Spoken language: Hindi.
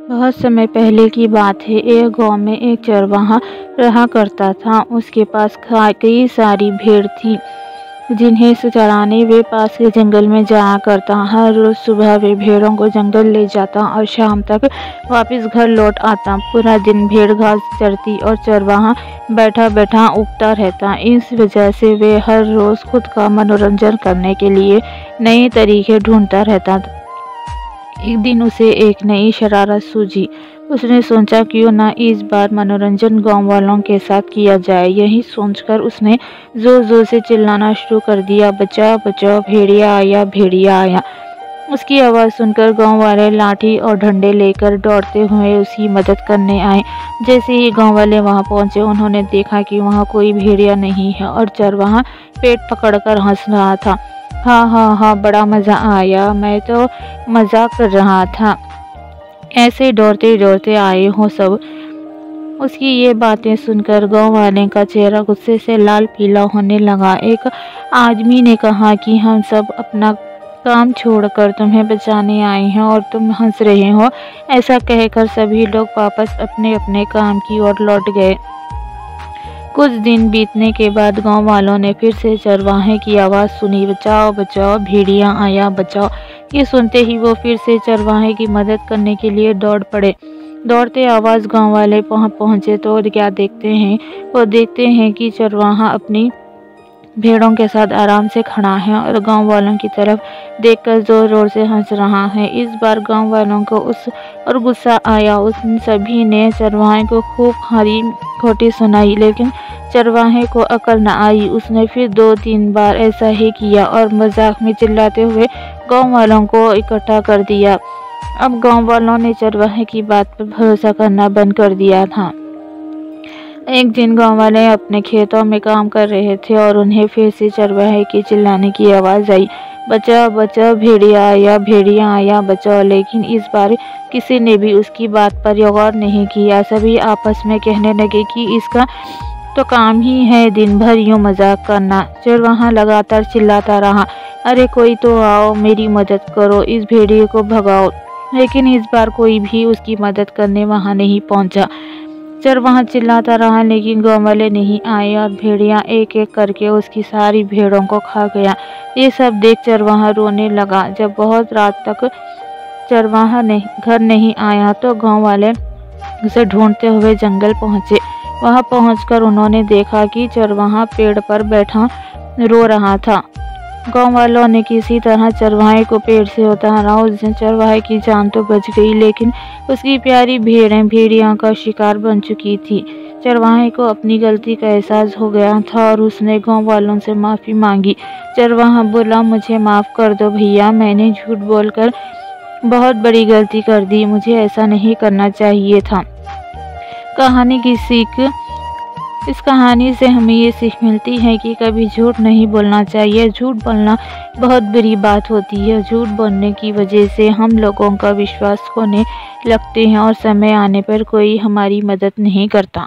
बहुत समय पहले की बात है। एक गांव में एक चरवाहा रहा करता था। उसके पास कई सारी भेड़ थी जिन्हें चराने वे पास के जंगल में जाया करता। हर रोज सुबह वे भेड़ों को जंगल ले जाता और शाम तक वापस घर लौट आता। पूरा दिन भेड़ घास चरती और चरवाहा बैठा बैठा उगता रहता। इस वजह से वे हर रोज खुद का मनोरंजन करने के लिए नए तरीके ढूंढता रहता। एक दिन उसे एक नई शरारत सूझी। उसने सोचा क्यों ना इस बार मनोरंजन गांव वालों के साथ किया जाए। यही सोचकर उसने जोर जोर से चिल्लाना शुरू कर दिया, बचाओ बचाओ, भेड़िया आया, भेड़िया आया। उसकी आवाज़ सुनकर गांव वाले लाठी और डंडे लेकर दौड़ते हुए उसकी मदद करने आए। जैसे ही गांव वाले वहां पहुंचे, उन्होंने देखा कि वहां कोई भेड़िया नहीं है और चरवाहा पेट पकड़कर हंस रहा था। हाँ हाँ हाँ, बड़ा मज़ा आया, मैं तो मजाक कर रहा था, ऐसे दौड़ते दौड़ते आए हो सब। उसकी ये बातें सुनकर गांव वाले का चेहरा गुस्से से लाल पीला होने लगा। एक आदमी ने कहा कि हम सब अपना काम छोड़कर तुम्हें बचाने आए हैं और तुम हंस रहे हो। ऐसा कहकर सभी लोग वापस अपने अपने काम की ओर लौट गए। कुछ दिन बीतने के बाद गांव वालों ने फिर से चरवाहे की आवाज़ सुनी, बचाओ बचाओ, भेड़िया आया, बचाओ। ये सुनते ही वो फिर से चरवाहे की मदद करने के लिए दौड़ पड़े। दौड़ते आवाज़ गांव वाले पहुंचे तो क्या देखते हैं, वो देखते हैं कि चरवाहा अपनी भेड़ों के साथ आराम से खड़ा है और गांव वालों की तरफ देखकर जोर जोर से हंस रहा है। इस बार गांव वालों को और गुस्सा आया। उन सभी ने चरवाहे को खूब खरी खोटी सुनाई, लेकिन चरवाहे को अकल न आई। उसने फिर 2-3 बार ऐसा ही किया और मजाक में चिल्लाते हुए गांव वालों को इकट्ठा कर दिया। अब गांव वालों ने चरवाहे की बात पर भरोसा करना बंद कर दिया था। एक दिन गांव वाले अपने खेतों में काम कर रहे थे और उन्हें फिर से चरवाहे की चिल्लाने की आवाज़ आई, बचाओ बचाओ, भेड़िया आया, बचाओ। लेकिन इस बार किसी ने भी उसकी बात पर गौर नहीं किया। सभी आपस में कहने लगे कि इसका तो काम ही है दिन भर यूं मजाक करना। चरवाहा लगातार चिल्लाता रहा, अरे कोई तो आओ, मेरी मदद करो, इस भेड़िए को भगाओ। लेकिन इस बार कोई भी उसकी मदद करने वहां नहीं पहुंचा। चरवाहा चिल्लाता रहा लेकिन गांव वाले नहीं आए और भेड़िया एक एक करके उसकी सारी भेड़ों को खा गया। ये सब देख चरवाहा रोने लगा। जब बहुत रात तक चरवाहा घर नहीं आया तो गांव वाले उसे ढूंढते हुए जंगल पहुंचे। वहां पहुंचकर उन्होंने देखा कि चरवाहा पेड़ पर बैठा रो रहा था। गांव वालों ने किसी तरह चरवाहे को पेड़ से उतारा। उस दिन चरवाहे की जान तो बच गई, लेकिन उसकी प्यारी भेड़ें भेड़िया का शिकार बन चुकी थी। चरवाहे को अपनी गलती का एहसास हो गया था और उसने गांव वालों से माफ़ी मांगी। चरवाहा बोला, मुझे माफ़ कर दो भैया, मैंने झूठ बोलकर बहुत बड़ी गलती कर दी, मुझे ऐसा नहीं करना चाहिए था। कहानी की सीख, इस कहानी से हमें ये सीख मिलती है कि कभी झूठ नहीं बोलना चाहिए। झूठ बोलना बहुत बुरी बात होती है। झूठ बोलने की वजह से हम लोगों का विश्वास खोने लगते हैं और समय आने पर कोई हमारी मदद नहीं करता।